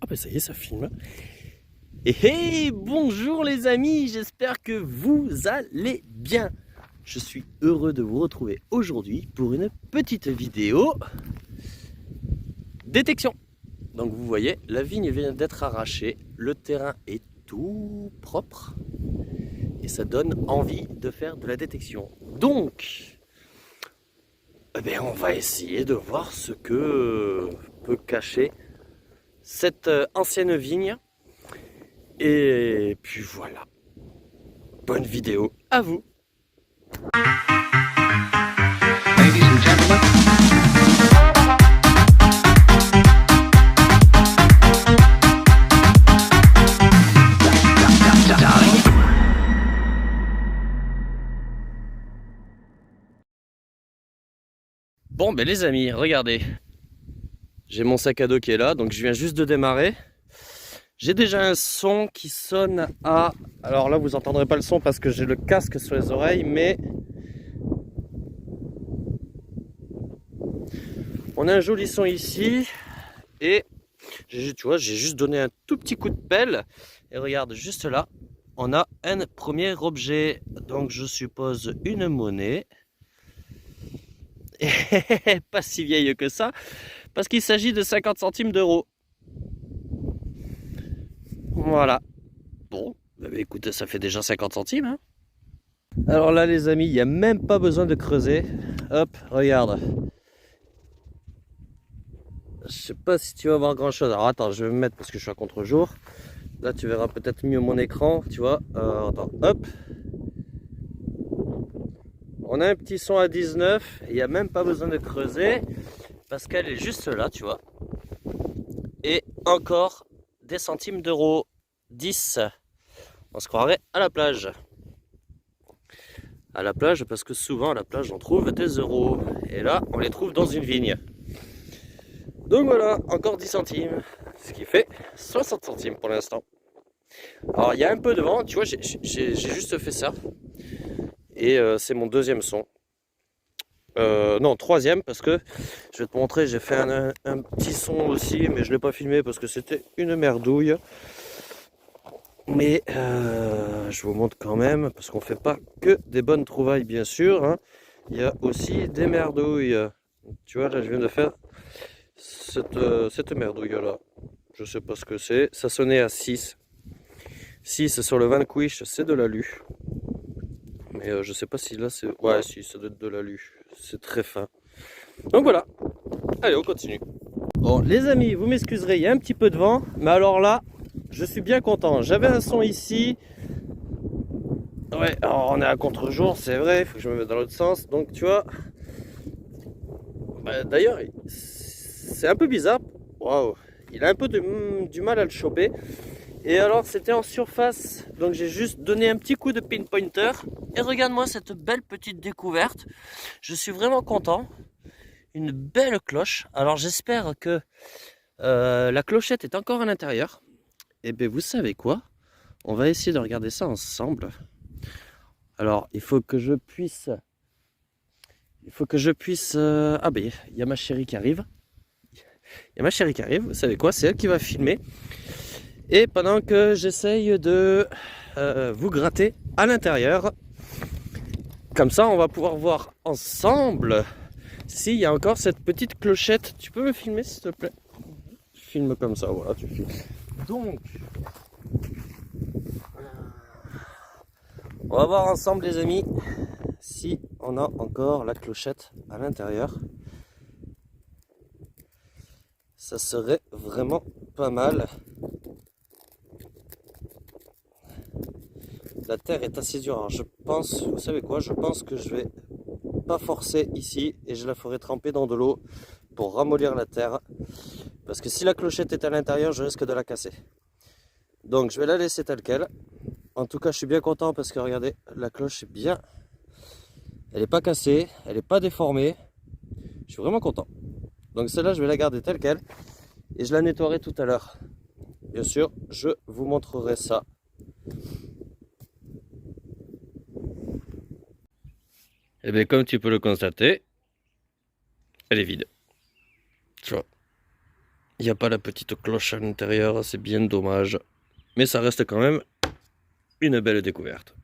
bah ça y est, ça filme. Et hey, bonjour les amis, j'espère que vous allez bien. Je suis heureux de vous retrouver aujourd'hui pour une petite vidéo détection. Donc vous voyez, la vigne vient d'être arrachée, le terrain est tout propre et ça donne envie de faire de la détection. Donc, eh bien, on va essayer de voir ce que peut cacher cette ancienne vigne. Et puis voilà, bonne vidéo à vous. Ladies and gentlemen. Darling. Bon ben les amis, regardez. J'ai mon sac à dos qui est là, donc je viens juste de démarrer. J'ai déjà un son qui sonne à... Alors là vous entendrez pas le son parce que j'ai le casque sur les oreilles, mais... On a un joli son ici. Et tu vois, j'ai juste donné un tout petit coup de pelle. Et regarde, juste là, on a un premier objet. Donc je suppose une monnaie. Et pas si vieille que ça, parce qu'il s'agit de 50 centimes d'euros. Voilà. Bon, bah écoutez, ça fait déjà 50 centimes. Hein. Alors là, les amis, il n'y a même pas besoin de creuser. Hop, regarde. Je sais pas si tu vas voir grand chose. Alors attends, je vais me mettre parce que je suis à contre-jour. Là, tu verras peut-être mieux mon écran, tu vois. Attends, hop. On a un petit son à 19. Il n'y a même pas besoin de creuser parce qu'elle est juste là, tu vois. Et encore des centimes d'euros. 10. On se croirait à la plage. À la plage, parce que souvent à la plage on trouve des euros. Et là, on les trouve dans une vigne. Donc voilà, encore 10 centimes. Ce qui fait 60 centimes pour l'instant. Alors il y a un peu de vent, tu vois, j'ai juste fait ça. Et c'est mon deuxième son. Non, troisième, parce que je vais te montrer, j'ai fait un petit son aussi, mais je ne l'ai pas filmé parce que c'était une merdouille. Mais je vous montre quand même, parce qu'on ne fait pas que des bonnes trouvailles, bien sûr. Hein. Il y a aussi des merdouilles. Tu vois, là, je viens de faire cette merdouille-là. Je sais pas ce que c'est. Ça sonnait à 6. 6 sur le Vanquish, c'est de l'alu. Mais je sais pas si là, c'est... Ouais, si, ça doit être de l'alu. C'est très fin. Donc voilà. Allez, on continue. Bon, les amis, vous m'excuserez, il y a un petit peu de vent. Mais alors là... Je suis bien content. J'avais un son ici. Ouais, alors on est à contre-jour, c'est vrai. Il faut que je me mette dans l'autre sens. Donc, tu vois. Bah, d'ailleurs, c'est un peu bizarre. Waouh. Il a un peu du mal à le choper. Et alors, c'était en surface. Donc, j'ai juste donné un petit coup de pinpointer. Et regarde-moi cette belle petite découverte. Je suis vraiment content. Une belle cloche. Alors, j'espère que la clochette est encore à l'intérieur. Et bien, vous savez quoi? On va essayer de regarder ça ensemble. Alors, il faut que je puisse... Ah ben, il y a ma chérie qui arrive. Il y a ma chérie qui arrive, vous savez quoi? C'est elle qui va filmer. Et pendant que j'essaye de vous gratter à l'intérieur, comme ça, on va pouvoir voir ensemble s'il y a encore cette petite clochette. Tu peux me filmer, s'il te plaît? Tu filmes comme ça, voilà, tu filmes. Donc... On va voir ensemble les amis si on a encore la clochette à l'intérieur. Ça serait vraiment pas mal. La terre est assez dure. Alors je pense, vous savez quoi, je pense que je vais pas forcer ici et je la ferai tremper dans de l'eau pour ramollir la terre. Parce que si la clochette est à l'intérieur, je risque de la casser. Donc je vais la laisser telle quelle. En tout cas, je suis bien content parce que regardez, la cloche est bien. Elle n'est pas cassée, elle n'est pas déformée. Je suis vraiment content. Donc celle-là, je vais la garder telle quelle. Et je la nettoierai tout à l'heure. Bien sûr, je vous montrerai ça. Et bien, comme tu peux le constater, elle est vide. Tu vois. Il n'y a pas la petite cloche à l'intérieur, c'est bien dommage. Mais ça reste quand même une belle découverte.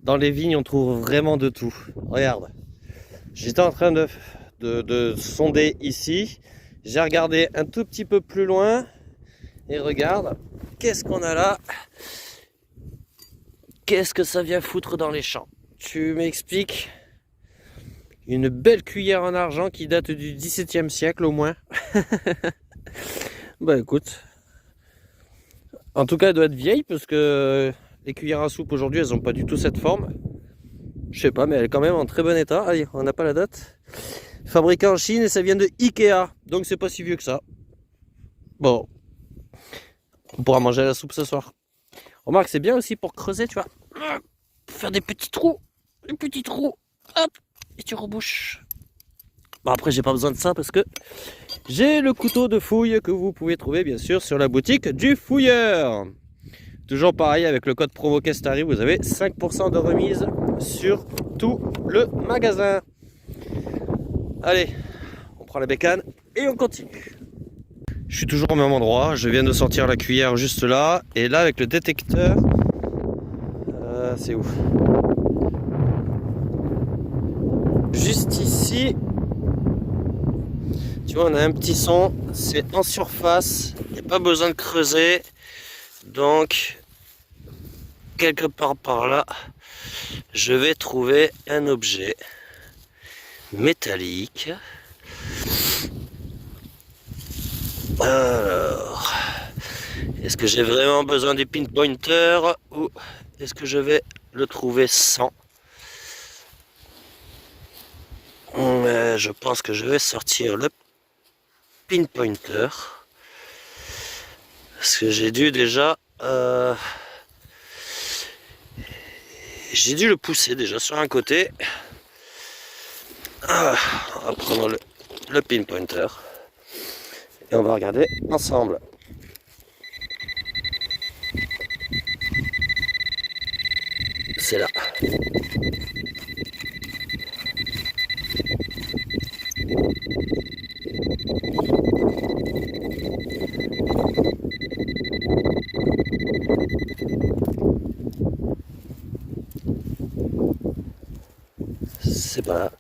Dans les vignes, on trouve vraiment de tout. Regarde, j'étais en train de sonder ici. J'ai regardé un tout petit peu plus loin. Et regarde, qu'est-ce qu'on a là? Qu'est-ce que ça vient foutre dans les champs? Tu m'expliques? Une belle cuillère en argent qui date du XVIIe siècle au moins. Bah écoute. En tout cas, elle doit être vieille parce que les cuillères à soupe aujourd'hui, elles n'ont pas du tout cette forme. Je sais pas, mais elle est quand même en très bon état. Allez, on n'a pas la date. Fabriquée en Chine et ça vient de Ikea. Donc c'est pas si vieux que ça. Bon. On pourra manger la soupe ce soir. Remarque, c'est bien aussi pour creuser, tu vois. Faire des petits trous. Des petits trous. Hop. Et tu rebouches. Bon, après, j'ai pas besoin de ça parce que j'ai le couteau de fouille que vous pouvez trouver, bien sûr, sur la boutique du fouilleur. Toujours pareil, avec le code promo Kestari, vous avez 5% de remise sur tout le magasin. Allez, on prend la bécane et on continue. Je suis toujours au même endroit, je viens de sortir la cuillère juste là, et là avec le détecteur, c'est où? Juste ici, tu vois, on a un petit son, c'est en surface, il n'y a pas besoin de creuser, donc quelque part par là, je vais trouver un objet métallique. Alors, est-ce que j'ai vraiment besoin du pinpointer ou est-ce que je vais le trouver sans? Je pense que je vais sortir le pinpointer parce que j'ai dû déjà j'ai dû le pousser déjà sur un côté. On va prendre le pinpointer et on va regarder ensemble. C'est là. C'est pas là.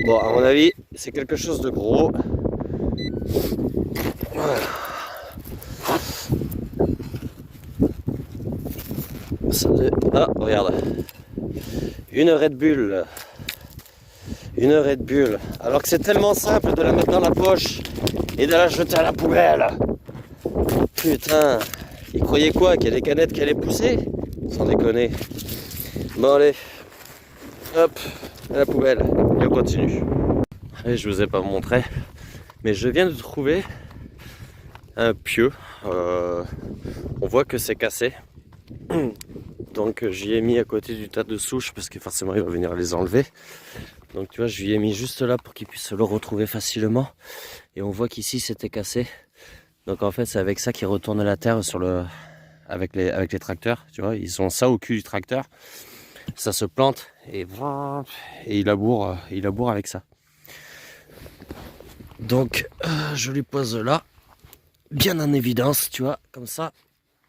Bon, à mon avis, c'est quelque chose de gros. Voilà. Ah, regarde. Une Red Bull. Une Red Bull. Alors que c'est tellement simple de la mettre dans la poche et de la jeter à la poubelle. Putain. Ils croyaient quoi? Qu'il y a des canettes qui allaient pousser? Sans déconner. Bon, allez. Hop. À la poubelle. Et on continue. Et je vous ai pas montré. Mais je viens de trouver un pieu. On voit que c'est cassé. Donc j'y ai mis à côté du tas de souches parce que forcément il va venir les enlever. Donc tu vois, je lui ai mis juste là pour qu'il puisse le retrouver facilement. Et on voit qu'ici c'était cassé. Donc en fait c'est avec ça qu'il retourne la terre sur avec les tracteurs. Tu vois, ils ont ça au cul du tracteur. Ça se plante et il laboure avec ça. Donc je lui pose là, bien en évidence, tu vois, comme ça.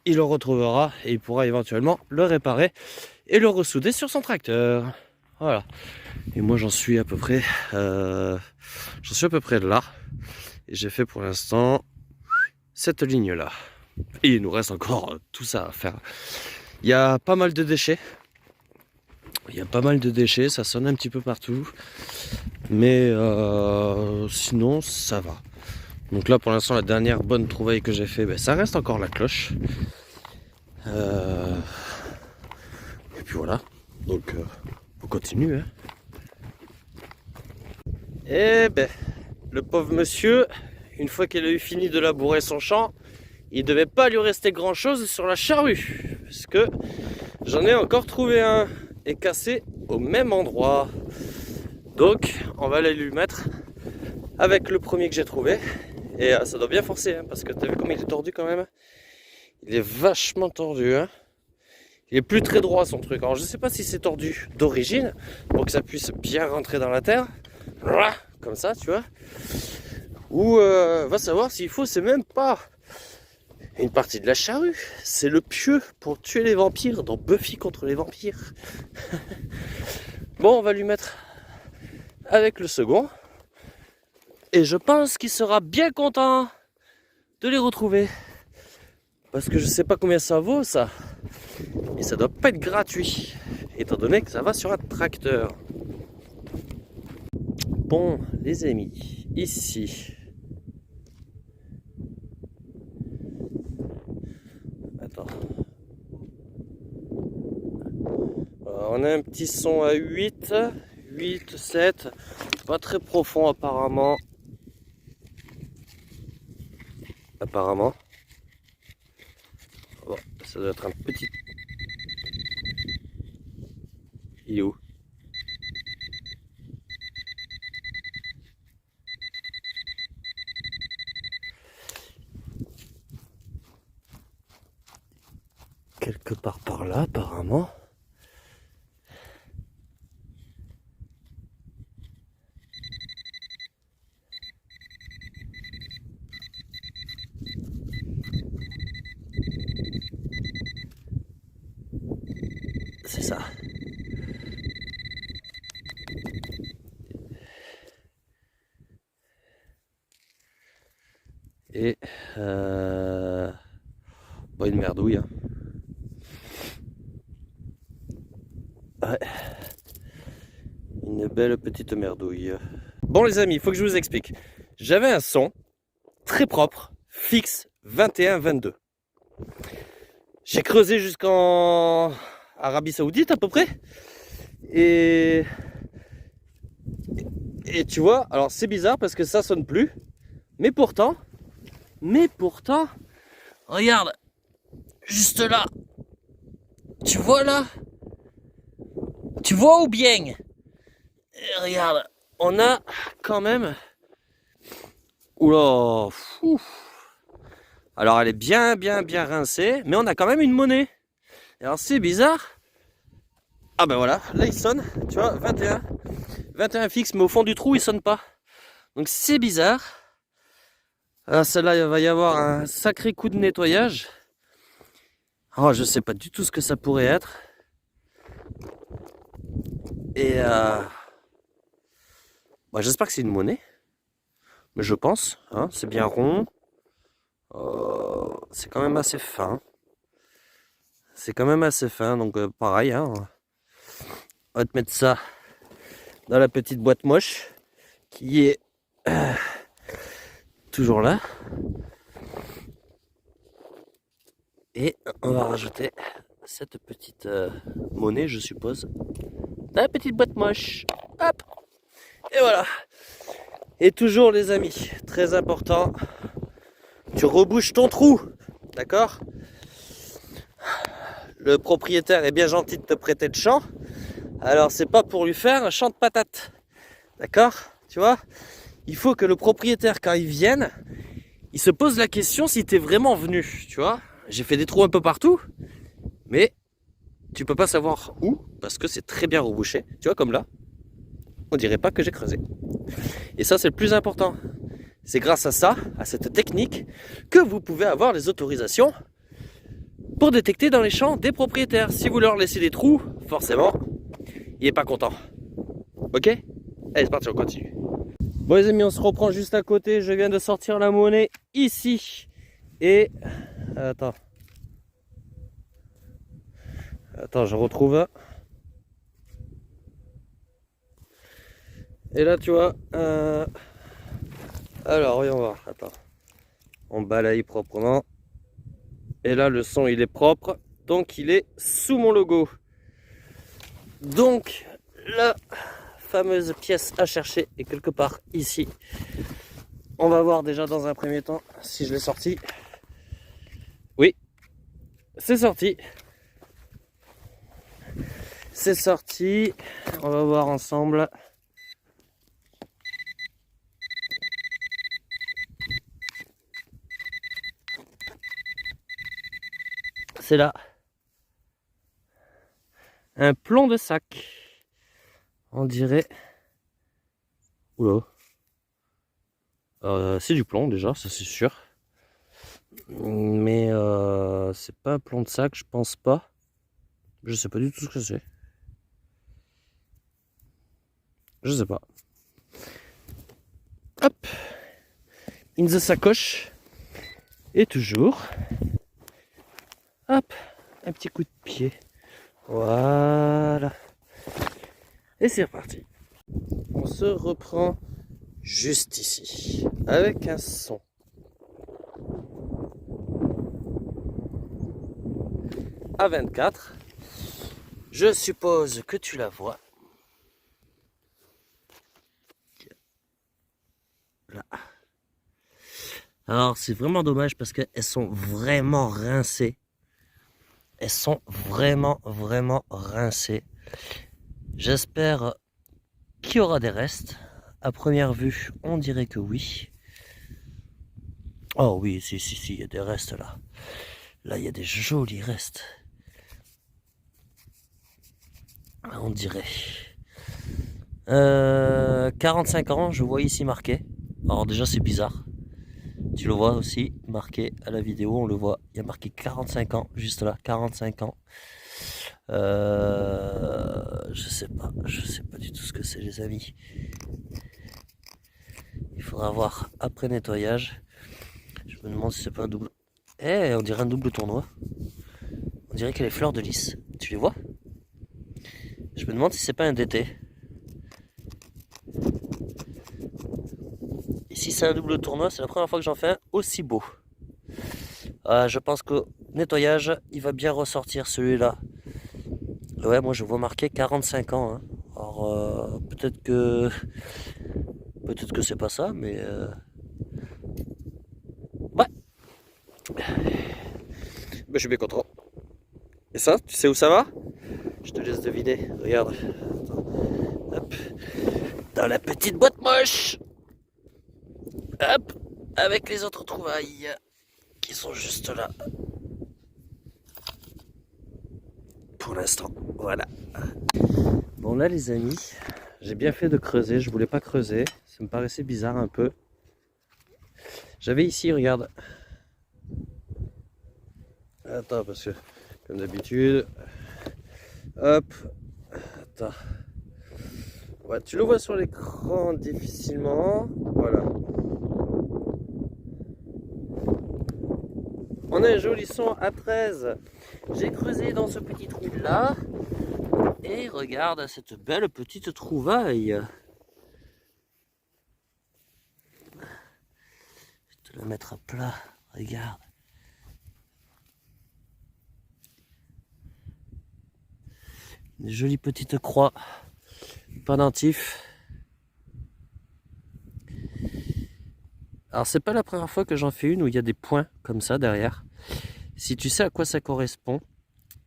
Il le retrouvera et il pourra éventuellement le réparer et le ressouder sur son tracteur. Voilà. Et moi j'en suis à peu près là. Et j'ai fait pour l'instant cette ligne là. Et il nous reste encore tout ça à faire. Il y a pas mal de déchets. Ça sonne un petit peu partout. Mais sinon ça va. Donc là pour l'instant la dernière bonne trouvaille que j'ai fait, ça reste encore la cloche. Et puis voilà. Donc on continue. Hein. Et le pauvre monsieur, une fois qu'il a eu fini de labourer son champ, il devait pas lui rester grand chose sur la charrue. Parce que j'en ai encore trouvé un et cassé au même endroit. Donc on va aller lui mettre avec le premier que j'ai trouvé. Et ça doit bien forcer, hein, parce que t'as vu comment il est tordu quand même? Il est vachement tordu, hein. Il est plus très droit son truc. Alors je sais pas si c'est tordu d'origine, pour que ça puisse bien rentrer dans la terre. Comme ça, tu vois. Ou va savoir s'il faut, c'est même pas une partie de la charrue, c'est le pieu pour tuer les vampires dans Buffy contre les vampires. Bon, on va lui mettre avec le second. Et je pense qu'il sera bien content de les retrouver. Parce que je sais pas combien ça vaut ça. Et ça doit pas être gratuit. Étant donné que ça va sur un tracteur. Bon, les amis, ici. Attends. On a un petit son à 8, 7. Pas très profond apparemment. Apparemment. Bon, ça doit être un petit... Il est où? Quelque part par là apparemment. C'est ça. Et pas une merdouille. Hein. Ouais. Une belle petite merdouille. Bon les amis, il faut que je vous explique. J'avais un son très propre, fixe 21-22. J'ai creusé jusqu'en Arabie Saoudite à peu près. Et tu vois, alors c'est bizarre parce que ça sonne plus. Mais pourtant, regarde, juste là. Tu vois là? Tu vois ou bien? Et regarde, on a quand même... Oula, fou. Alors elle est bien rincée, mais on a quand même une monnaie. Et alors c'est bizarre. Ah ben voilà, là il sonne, tu vois, 21 fixe, mais au fond du trou il sonne pas. Donc c'est bizarre. Ah, celle-là, il va y avoir un sacré coup de nettoyage. Oh, je sais pas du tout ce que ça pourrait être. Et bah, j'espère que c'est une monnaie. Mais je pense, hein, c'est bien rond. C'est quand même assez fin. C'est quand même assez fin, donc pareil, hein, on va te mettre ça dans la petite boîte moche qui est toujours là. Et on va rajouter cette petite monnaie, je suppose, dans la petite boîte moche. Hop! Et voilà. Et toujours les amis, très important, tu rebouches ton trou, d'accord? Le propriétaire est bien gentil de te prêter le champ, alors c'est pas pour lui faire un champ de patates, d'accord? Tu vois? Il faut que le propriétaire, quand il vienne, il se pose la question si t'es vraiment venu, tu vois? J'ai fait des trous un peu partout, mais tu peux pas savoir où, parce que c'est très bien rebouché, tu vois, comme là. On dirait pas que j'ai creusé. Et ça, c'est le plus important. C'est grâce à ça, à cette technique, que vous pouvez avoir les autorisations pour détecter dans les champs des propriétaires. Si vous leur laissez des trous, forcément, il n'est pas content. Ok? Allez, c'est parti, on continue. Bon les amis, on se reprend juste à côté. Je viens de sortir la monnaie ici. Et... Attends, je retrouve... Et là, tu vois... Alors, voyons voir. Attends. On balaye proprement. Et là, le son, il est propre. Donc, il est sous mon logo. Donc, la fameuse pièce à chercher est quelque part ici. On va voir déjà dans un premier temps si je l'ai sorti. Oui, c'est sorti. C'est sorti. On va voir ensemble. c'est là. Un plomb de sac. On dirait... Oula. C'est du plomb déjà, ça c'est sûr. Mais c'est pas un plomb de sac, je pense pas. Je sais pas du tout ce que c'est. Je sais pas. Hop. In the sacoche. Et toujours. Hop. Un petit coup de pied. Voilà. Et c'est reparti. On se reprend juste ici. Avec un son. À 24. Je suppose que tu la vois. Là. Alors c'est vraiment dommage parce qu'elles sont vraiment rincées. Elles sont vraiment rincées. J'espère qu'il y aura des restes. À première vue, on dirait que oui. Oh oui, si, il y a des restes là. Là, il y a des jolis restes. On dirait. 45 ans, je vois ici marqué. Alors déjà, c'est bizarre. Tu le vois aussi, marqué à la vidéo, on le voit. Il y a marqué 45 ans, juste là, 45 ans. Je sais pas du tout ce que c'est, les amis. Il faudra voir après nettoyage. Je me demande si c'est pas un double. Eh, on dirait un double tournoi. On dirait qu'il y a les fleurs de lys. Tu les vois? Je me demande si c'est pas un DT. Et si c'est un double tournoi, c'est la première fois que j'en fais un aussi beau. Je pense que nettoyage, il va bien ressortir celui-là. Ouais, moi je vois marqué 45 ans. Hein. Alors peut-être que c'est pas ça, mais ouais. Ben, je suis bien content. Et ça, tu sais où ça va? Je te laisse deviner. Regarde. Attends. Hop. Dans la petite boîte moche. Hop. Avec les autres trouvailles qui sont juste là. Pour l'instant. Voilà. Bon là les amis, j'ai bien fait de creuser. Je voulais pas creuser. Ça me paraissait bizarre un peu. J'avais ici, regarde. Attends, parce que comme d'habitude. Hop. Attends. Ouais, tu le vois sur l'écran difficilement. Voilà. On a un joli son à 13. J'ai creusé dans ce petit trou là. Et regarde cette belle petite trouvaille. Je vais te la mettre à plat. Regarde. Une jolie petite croix. Pendentif. Alors c'est pas la première fois que j'en fais une où il y a des points comme ça derrière. Si tu sais à quoi ça correspond,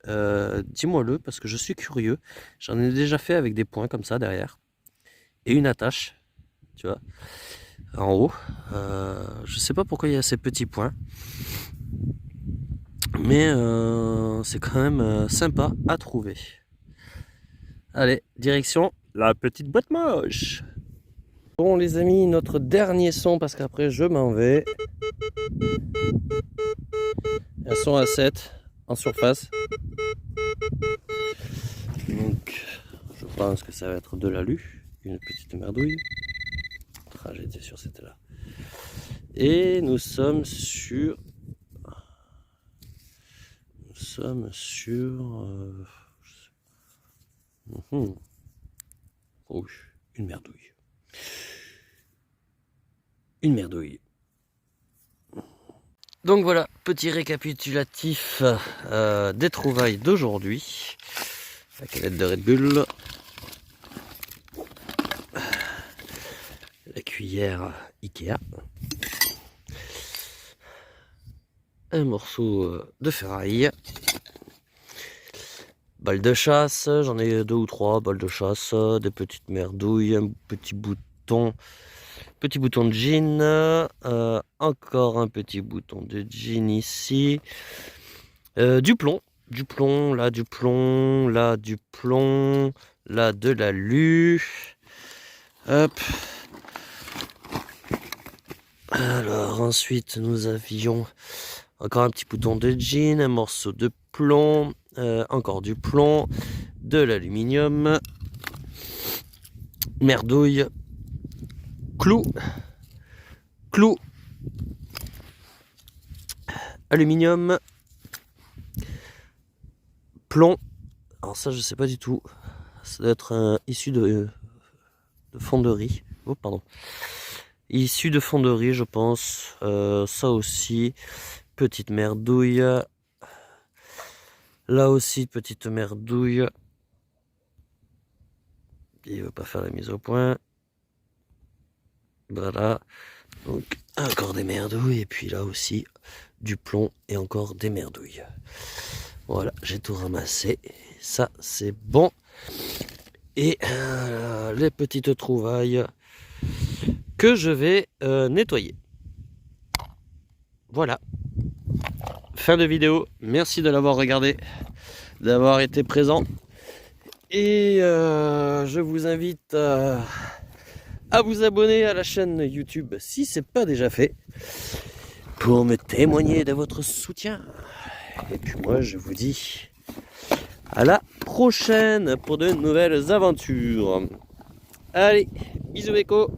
dis-moi-le parce que je suis curieux. J'en ai déjà fait avec des points comme ça derrière. Et une attache, tu vois, en haut. Je sais pas pourquoi il y a ces petits points. Mais c'est quand même sympa à trouver. Allez, direction la petite boîte moche. Bon les amis, notre dernier son parce qu'après je m'en vais. Un son à 7 en surface. Donc je pense que ça va être de l'alu, une petite merdouille. Ah, j'étais sûr c'était là. Et nous sommes sur... Oh, une merdouille. Une merdouille. Donc voilà, petit récapitulatif des trouvailles d'aujourd'hui. La canette de Red Bull. La cuillère Ikea. Un morceau de ferraille. Balle de chasse, j'en ai 2 ou 3 balles de chasse, des petites merdouilles, un petit bouton de jean, encore un petit bouton de jean ici, Du plomb, du plomb, là du plomb, là du plomb, là de l'alu. Hop. Alors ensuite nous avions encore un petit bouton de jean, un morceau de plomb, encore du plomb, de l'aluminium, merdouille, clou, clou, aluminium, plomb. Alors ça je sais pas du tout, ça doit être issu de fonderie. Oh pardon. Issu de fonderie je pense. Ça aussi, petite merdouille. Là aussi petite merdouille. Il veut pas faire la mise au point. Voilà. Donc encore des merdouilles et puis là aussi du plomb et encore des merdouilles. Voilà, j'ai tout ramassé. Ça c'est bon. Et les petites trouvailles que je vais nettoyer. Voilà. Fin de vidéo. Merci de l'avoir regardé, d'avoir été présent. Et je vous invite à vous abonner à la chaîne YouTube si ce n'est pas déjà fait, pour me témoigner de votre soutien. Et puis moi je vous dis à la prochaine pour de nouvelles aventures. Allez, bisous écho.